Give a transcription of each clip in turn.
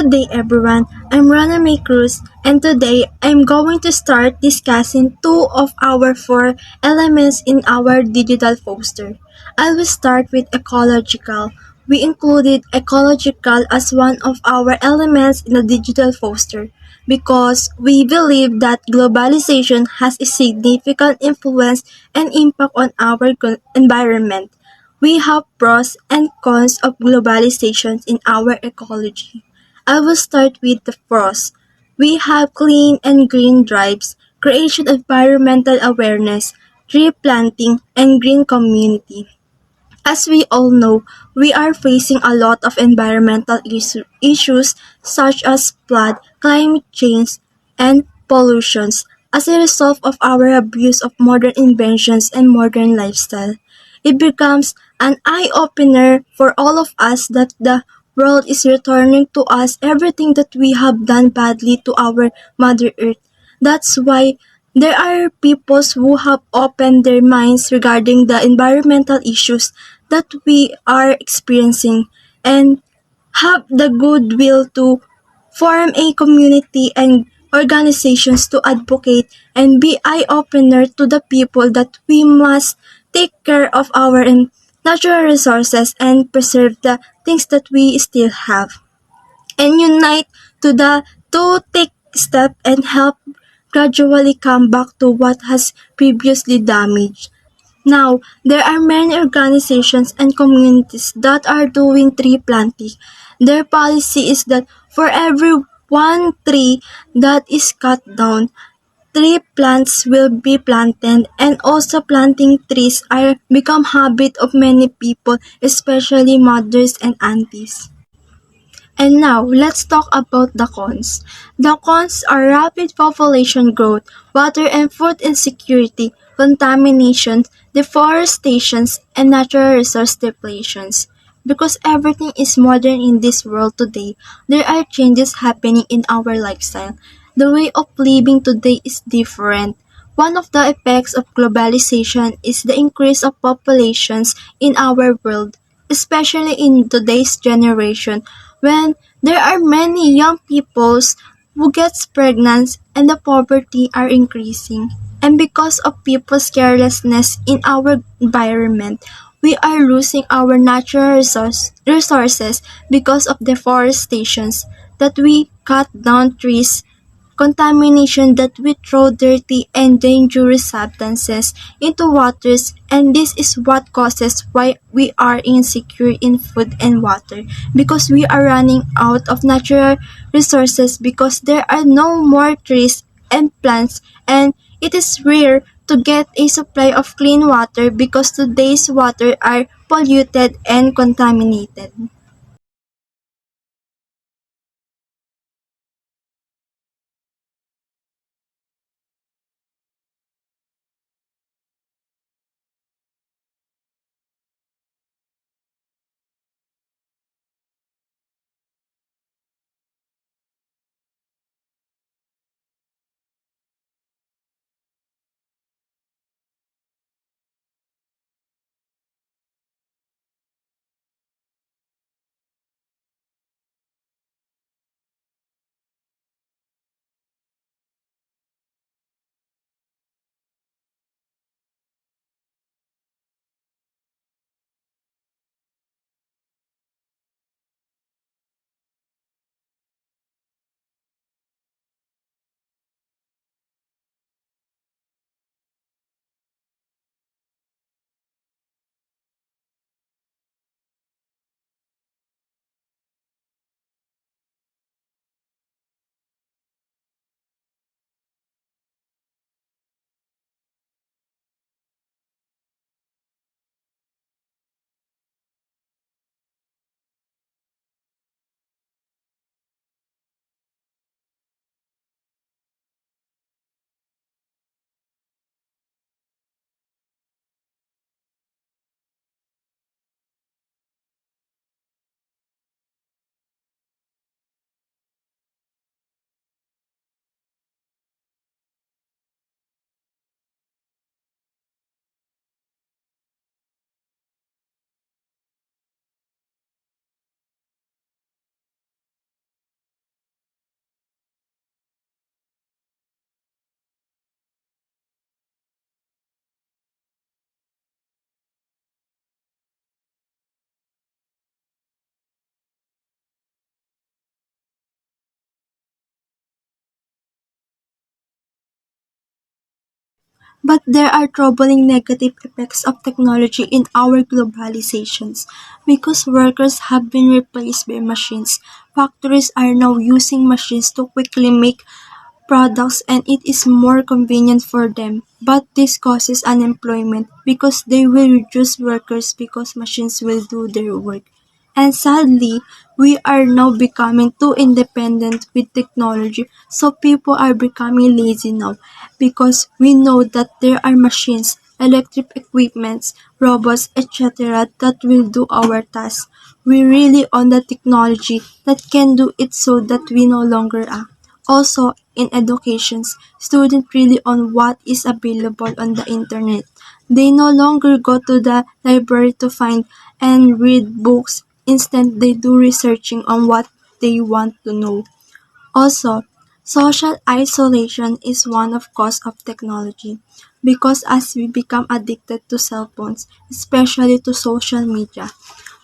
Good day everyone, I'm Rana May Cruz and today I'm going to start discussing two of our four elements in our digital poster. I will start with ecological. We included ecological as one of our elements in the digital poster because we believe that globalization has a significant influence and impact on our environment. We have pros and cons of globalization in our ecology. I will start with the pros. We have clean and green drives, creation of environmental awareness, tree planting, and green community. As we all know, we are facing a lot of environmental issues such as flood, climate change, and pollutions as a result of our abuse of modern inventions and modern lifestyle. It becomes an eye-opener for all of us that the world is returning to us everything that we have done badly to our Mother Earth. That's why there are peoples who have opened their minds regarding the environmental issues that we are experiencing and have the goodwill to form a community and organizations to advocate and be eye-opener to the people that we must take care of our natural resources and preserve the things that we still have and unite to take step and help gradually come back to what has previously damaged. Now, there are many organizations and communities that are doing tree planting. Their policy is that for every one tree that is cut down, three plants will be planted, and also planting trees are become habit of many people, especially mothers and aunties. And now, let's talk about the cons. The cons are rapid population growth, water and food insecurity, contamination, deforestation, and natural resource depletions. Because everything is modern in this world today, there are changes happening in our lifestyle. The way of living today is different. One of the effects of globalization is the increase of populations in our world, especially in today's generation when there are many young peoples who gets pregnant and the poverty are increasing. And because of people's carelessness in our environment, we are losing our natural resources because of deforestations that we cut down trees, contamination that we throw dirty and dangerous substances into waters, and this is what causes why we are insecure in food and water because we are running out of natural resources because there are no more trees and plants, and it is rare to get a supply of clean water because today's water are polluted and contaminated. But there are troubling negative effects of technology in our globalizations. Because workers have been replaced by machines, factories are now using machines to quickly make products and it is more convenient for them. But this causes unemployment because they will reduce workers because machines will do their work. And sadly, we are now becoming too independent with technology, so people are becoming lazy now because we know that there are machines, electric equipments, robots, etc. that will do our tasks. We really on the technology that can do it so that we no longer act. Also, in educations, students really on what is available on the internet. They no longer go to the library to find and read books. Instead, they do researching on what they want to know. Also, social isolation is one of cause of technology because as we become addicted to cell phones, especially to social media,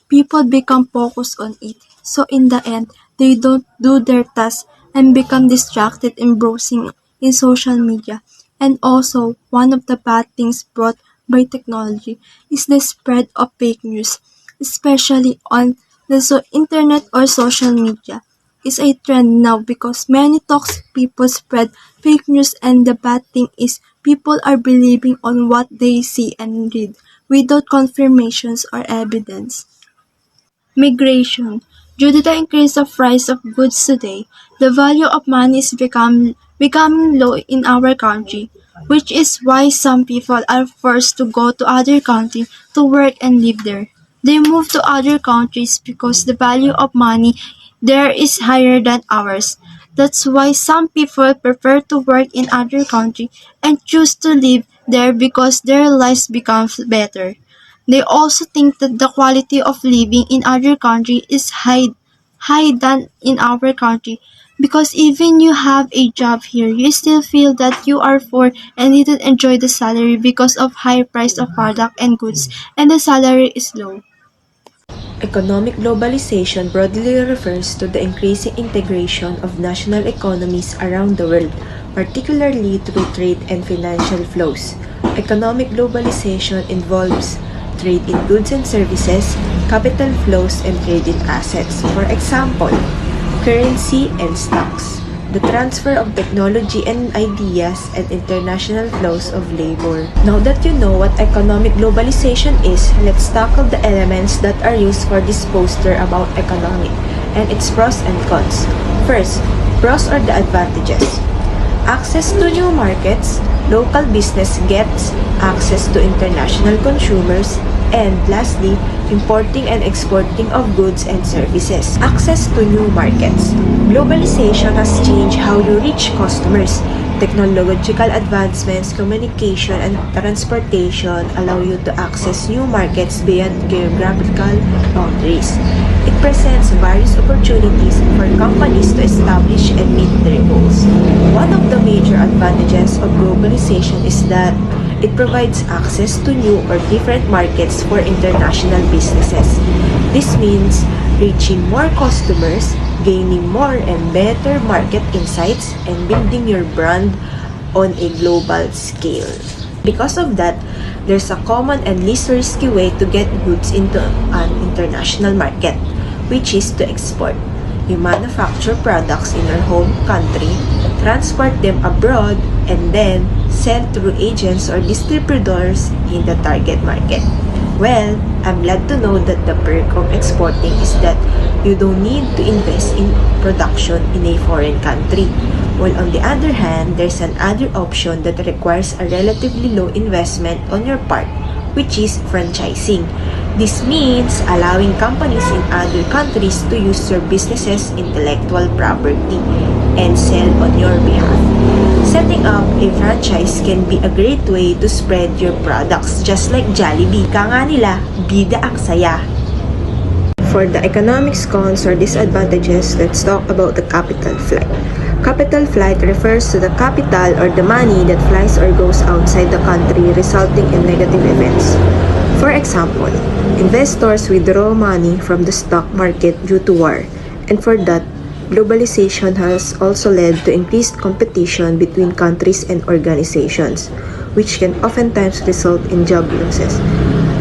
people become focused on it. So in the end, they don't do their tasks and become distracted in browsing in social media. And also, one of the bad things brought by technology is the spread of fake news, especially on the internet or social media. Is a trend now because many toxic people spread fake news and the bad thing is people are believing on what they see and read without confirmations or evidence. Migration. Due to the increase of price of goods today, the value of money is becoming low in our country, which is why some people are forced to go to other countries to work and live there. They move to other countries because the value of money there is higher than ours. That's why some people prefer to work in other countries and choose to live there because their lives becomes better. They also think that the quality of living in other country is high than in our country because even you have a job here, you still feel that you are poor and didn't enjoy the salary because of high price of product and goods and the salary is low. Economic globalization broadly refers to the increasing integration of national economies around the world, particularly through trade and financial flows. Economic globalization involves trade in goods and services, capital flows, and trade in assets. For example, currency and stocks, the transfer of technology and ideas, and international flows of labor. Now that you know what economic globalization is, let's tackle the elements that are used for this poster about economic and its pros and cons. First, pros are the advantages. Access to new markets, local business gets access to international consumers, and lastly, importing and exporting of goods and services. Access to new markets. Globalization has changed how you reach customers. Technological advancements, communication, and transportation allow you to access new markets beyond geographical boundaries. It presents various opportunities for companies to establish and meet their goals. One of the major advantages of globalization is that it provides access to new or different markets for international businesses. This means reaching more customers, gaining more and better market insights, and building your brand on a global scale. Because of that, there's a common and least risky way to get goods into an international market, which is to export. You manufacture products in your home country, transport them abroad, and then sell through agents or distributors in the target market. Well, I'm glad to know that the perk of exporting is that you don't need to invest in production in a foreign country. While on the other hand, there's another option that requires a relatively low investment on your part, which is franchising. This means allowing companies in other countries to use your business's intellectual property and sell on your behalf. Setting up a franchise can be a great way to spread your products, just like Jollibee. Ka nga nila, bida ang saya. For the economics cons or disadvantages, let's talk about the capital flight. Capital flight refers to the capital or the money that flies or goes outside the country, resulting in negative events. For example, investors withdraw money from the stock market due to war, and for that, globalization has also led to increased competition between countries and organizations, which can oftentimes result in job losses.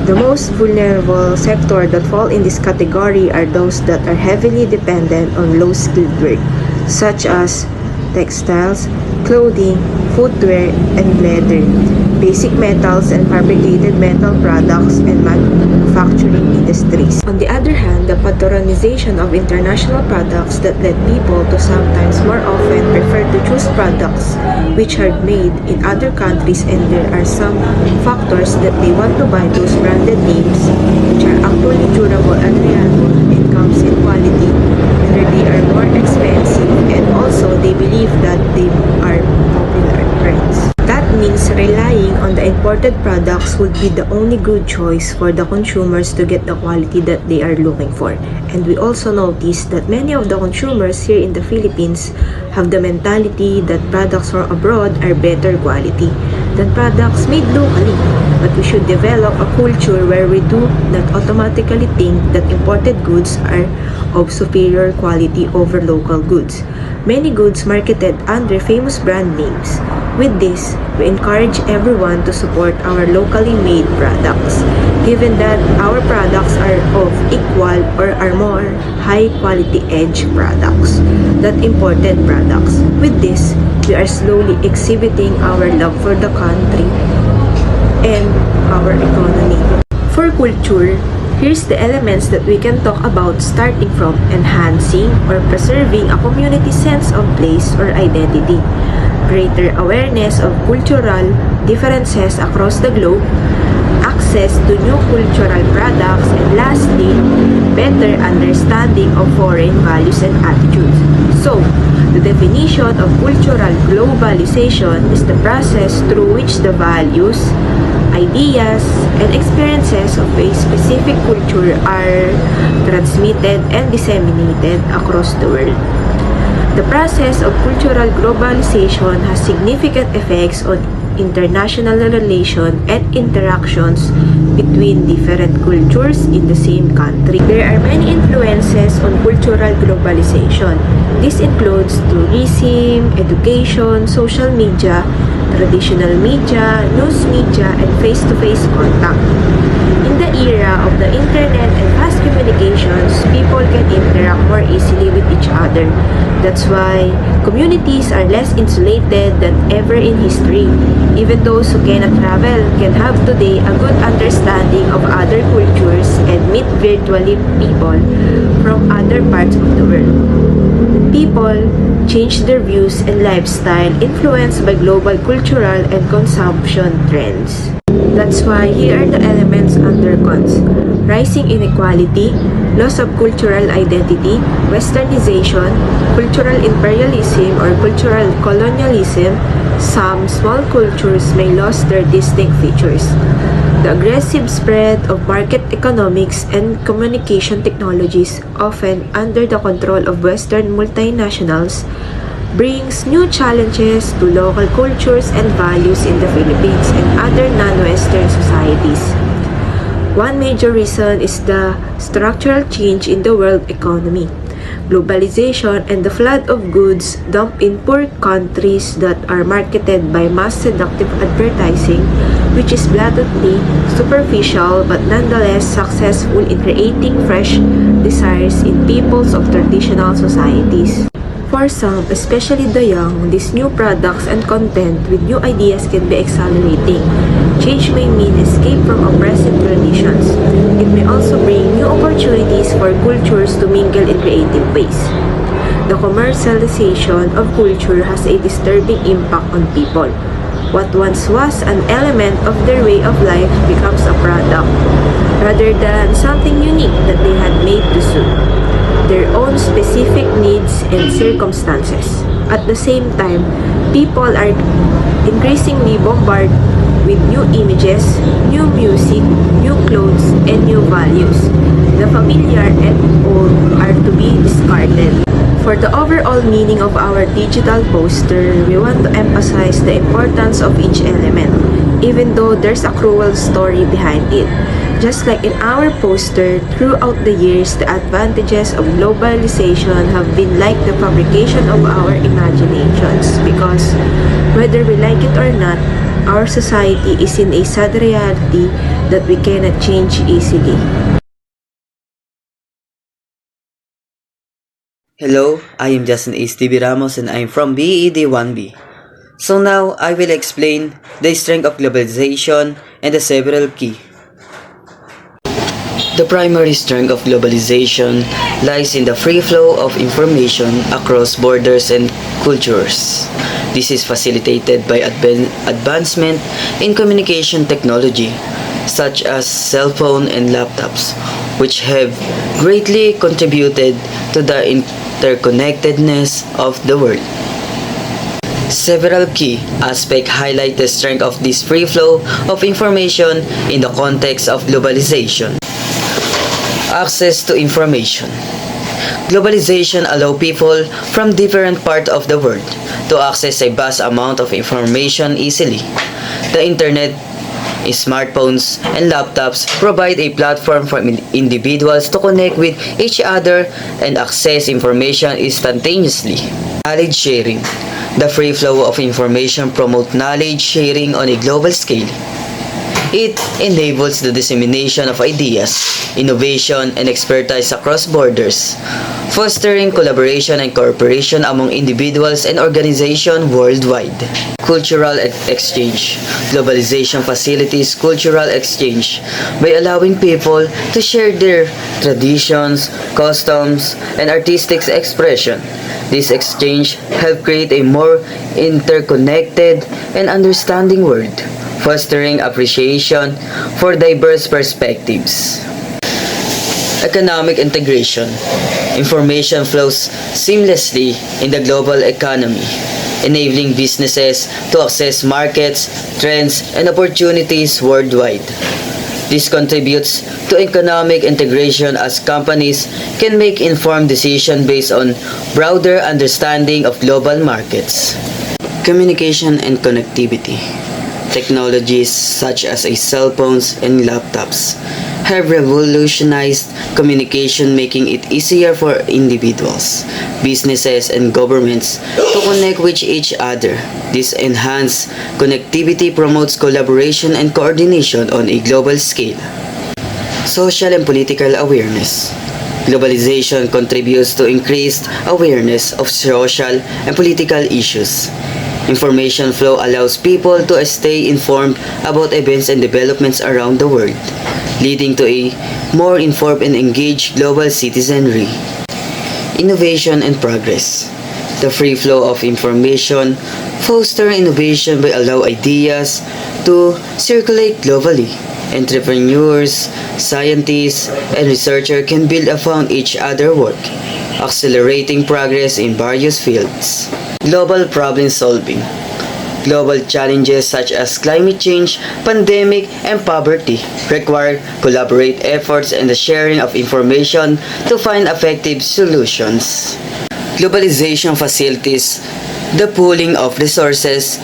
The most vulnerable sector that fall in this category are those that are heavily dependent on low-skilled work, such as textiles, clothing, footwear, and leather, basic metals and fabricated metal products, and manufacturing industries. On the other hand, the patronization of international products that led people to sometimes more often prefer to choose products which are made in other countries, and there are some factors that they want to buy those branded names which are actually durable and reliable and comes in quality, whether they are more expensive, and also they believe that they are popular trends. That means relying on the imported products would be the only good choice for the consumers to get the quality that they are looking for. And we also notice that many of the consumers here in the Philippines have the mentality that products from abroad are better quality than products made locally. But we should develop a culture where we do not automatically think that imported goods are of superior quality over local goods. Many goods marketed under famous brand names. With this, we encourage everyone to support our locally made products, given that our products are of equal or are more high quality edge products than imported products. With this, we are slowly exhibiting our love for the country and our economy. For culture, here's the elements that we can talk about, starting from enhancing or preserving a community sense of place or identity, greater awareness of cultural differences across the globe, access to new cultural products, and lastly, better understanding of foreign values and attitudes. So, the definition of cultural globalization is the process through which the values, ideas, and experiences of a specific culture are transmitted and disseminated across the world. The process of cultural globalization has significant effects on international relations and interactions between different cultures in the same country. There are many influences on cultural globalization. This includes tourism, education, social media, traditional media, news media, and face-to-face contact. In the era of the internet and fast communications, people can interact more easily with each other. That's why communities are less insulated than ever in history. Even those who cannot travel can have today a good understanding of other cultures and meet virtually people from other parts of the world. People change their views and lifestyle influenced by global cultural and consumption trends. That's why here are the elements under cons: rising inequality, loss of cultural identity, westernization, cultural imperialism or cultural colonialism. Some small cultures may lose their distinct features. The aggressive spread of market economics and communication technologies, often under the control of Western multinationals, brings new challenges to local cultures and values in the Philippines and other non-Western societies. One major reason is the structural change in the world economy. Globalization and the flood of goods dumped in poor countries that are marketed by mass seductive advertising, which is blatantly superficial but nonetheless successful in creating fresh desires in peoples of traditional societies. For some, especially the young, these new products and content with new ideas can be exhilarating. Change may mean escape from oppressive traditions. It may also bring new opportunities for cultures to mingle in creative ways. The commercialization of culture has a disturbing impact on people. What once was an element of their way of life becomes a product, rather than something unique that they had made to suit their own specific needs and circumstances. At the same time, people are increasingly bombarded with new images, new music, new clothes, and new values. The familiar and old are to be discarded. For the overall meaning of our digital poster, we want to emphasize the importance of each element, even though there's a cruel story behind it. Just like in our poster, throughout the years, the advantages of globalization have been like the fabrication of our imaginations, because whether we like it or not, our society is in a sad reality that we cannot change easily. Hello, I am Justin A. Stevie Ramos and I am from BED 1B. So now I will explain the strength of globalization and the several key. The primary strength of globalization lies in the free flow of information across borders and cultures. This is facilitated by advancement in communication technology, such as cell phone and laptops, which have greatly contributed to the interconnectedness of the world. Several key aspects highlight the strength of this free flow of information in the context of globalization. Access to information. Globalization allows people from different parts of the world to access a vast amount of information easily. The internet, smartphones, and laptops provide a platform for individuals to connect with each other and access information instantaneously. Knowledge sharing. The free flow of information promotes knowledge sharing on a global scale. It enables the dissemination of ideas, innovation, and expertise across borders, fostering collaboration and cooperation among individuals and organizations worldwide. Cultural exchange. Globalization facilitates cultural exchange by allowing people to share their traditions, customs, and artistic expression. This exchange helps create a more interconnected and understanding world, fostering appreciation for diverse perspectives. Economic integration. Information flows seamlessly in the global economy, enabling businesses to access markets, trends, and opportunities worldwide. This contributes to economic integration as companies can make informed decisions based on broader understanding of global markets. Communication and connectivity. Technologies such as cell phones and laptops have revolutionized communication, making it easier for individuals, businesses, and governments to connect with each other. This enhanced connectivity promotes collaboration and coordination on a global scale. Social and political awareness. Globalization contributes to increased awareness of social and political issues. Information flow allows people to stay informed about events and developments around the world, leading to a more informed and engaged global citizenry. Innovation and progress. The free flow of information fosters innovation by allowing ideas to circulate globally. Entrepreneurs, scientists, and researchers can build upon each other's work, accelerating progress in various fields. Global problem solving. Global challenges such as climate change, pandemic, and poverty require collaborative efforts and the sharing of information to find effective solutions. Globalization facilitates the pooling of resources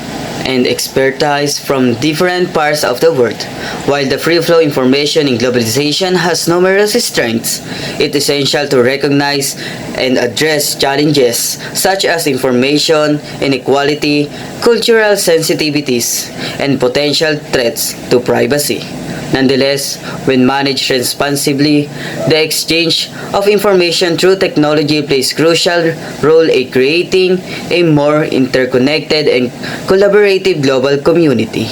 and expertise from different parts of the world. While the free flow information in globalization has numerous strengths, it is essential to recognize and address challenges such as information inequality, cultural sensitivities, and potential threats to privacy. Nonetheless, when managed responsibly, the exchange of information through technology plays crucial role in creating a more interconnected and collaborative global community.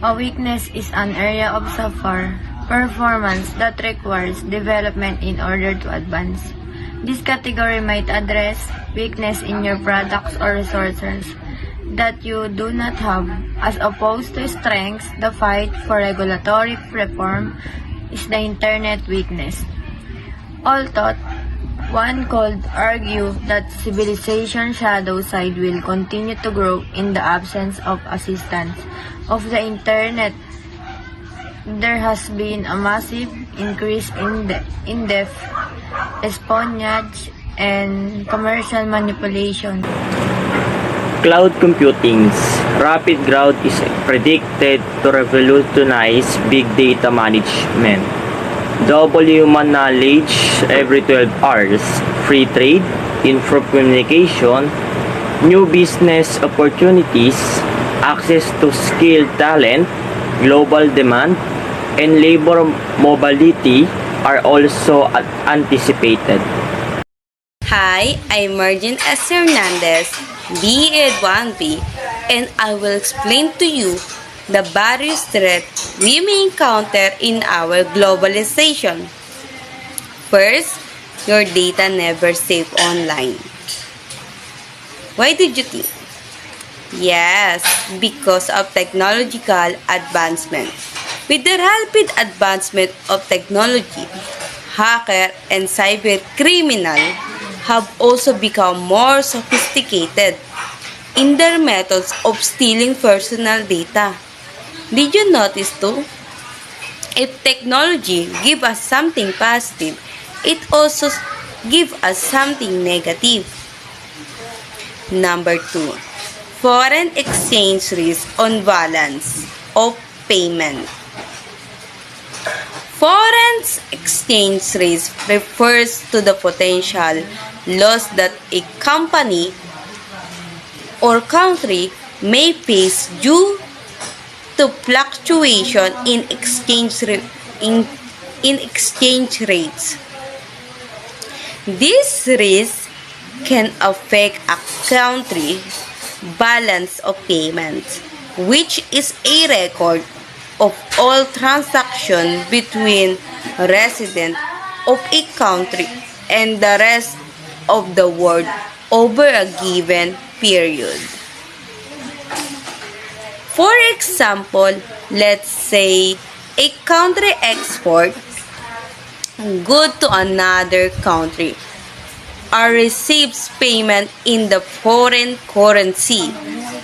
A weakness is an area of software performance that requires development in order to advance. This category might address weakness in your products or resources that you do not have, as opposed to strengths. The fight for regulatory reform is the internet weakness. Although one could argue that civilization shadow side will continue to grow in the absence of assistance of the internet, there has been a massive increase in depth, espionage, and commercial manipulation. Cloud computing's rapid growth is predicted to revolutionize big data management. Double human knowledge every 12 hours, free trade, informed communication, new business opportunities, access to skilled talent, global demand, and labor mobility are also anticipated. Hi, I'm Margin S. Hernandez, BEd 1B, and I will explain to you the various threats we may encounter in our globalization. First, your data never safe online. Why did you think? Yes, because of technological advancement. With the rapid advancement of technology, hacker and cyber criminal have also become more sophisticated in their methods of stealing personal data. Did you notice too? If technology give us something positive, it also give us something negative. Number 2, foreign exchange risk on balance of payment. Foreign exchange risk refers to the potential loss that a company or country may face due to fluctuation in exchange rates. This risk can affect a country's balance of payments, which is a record of all transactions between residents of a country and the rest of the world over a given period. For example, let's say a country export good to another country or receives payment in the foreign currency.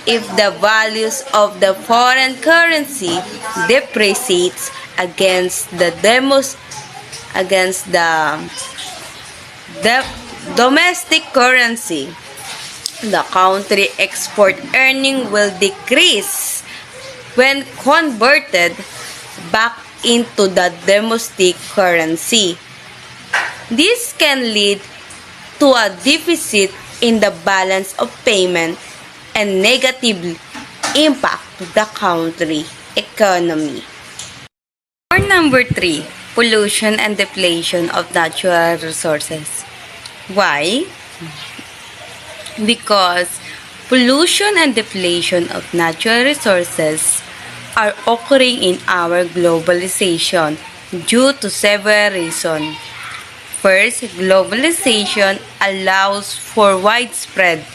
If the values of the foreign currency depreciates against the domestic currency, the country export earning will decrease when converted back into the domestic currency. This can lead to a deficit in the balance of payment and negatively impact the country economy. For number 3, pollution and depletion of natural resources. Why? Because pollution and depletion of natural resources are occurring in our globalization due to several reasons. First, globalization allows for widespread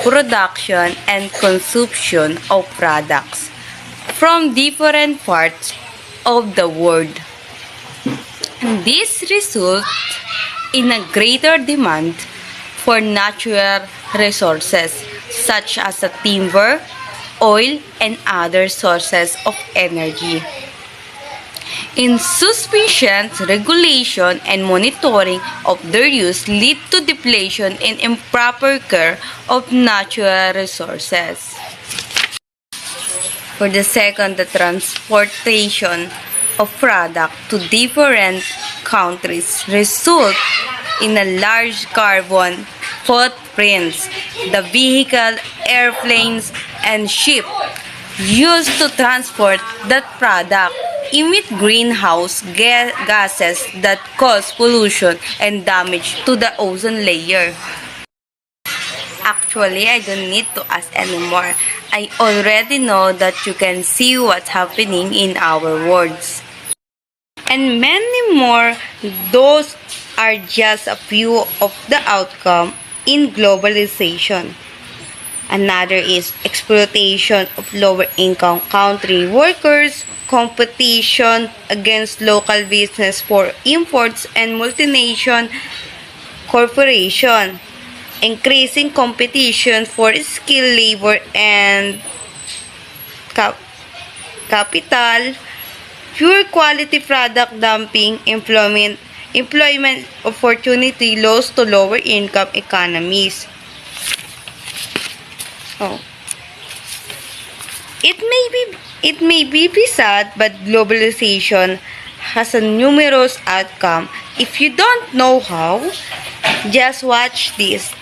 production and consumption of products from different parts of the world. This results in a greater demand for natural resources such as timber, oil, and other sources of energy. Insufficient regulation and monitoring of their use lead to depletion and improper care of natural resources. For the second, the transportation of product to different countries result in a large carbon footprints. The vehicle, airplanes, and ship used to transport that product emit greenhouse gases that cause pollution and damage to the ozone layer. Actually, I don't need to ask anymore. I already know that you can see what's happening in our worlds. And many more, those are just a few of the outcomes in globalization. Another is exploitation of lower-income country workers, competition against local business for imports and multinational corporation, increasing competition for skilled labor and capital, pure quality product dumping, employment opportunity loss to lower income economies. Oh. It may be sad, but globalization has a numerous outcome. If you don't know how, just watch this.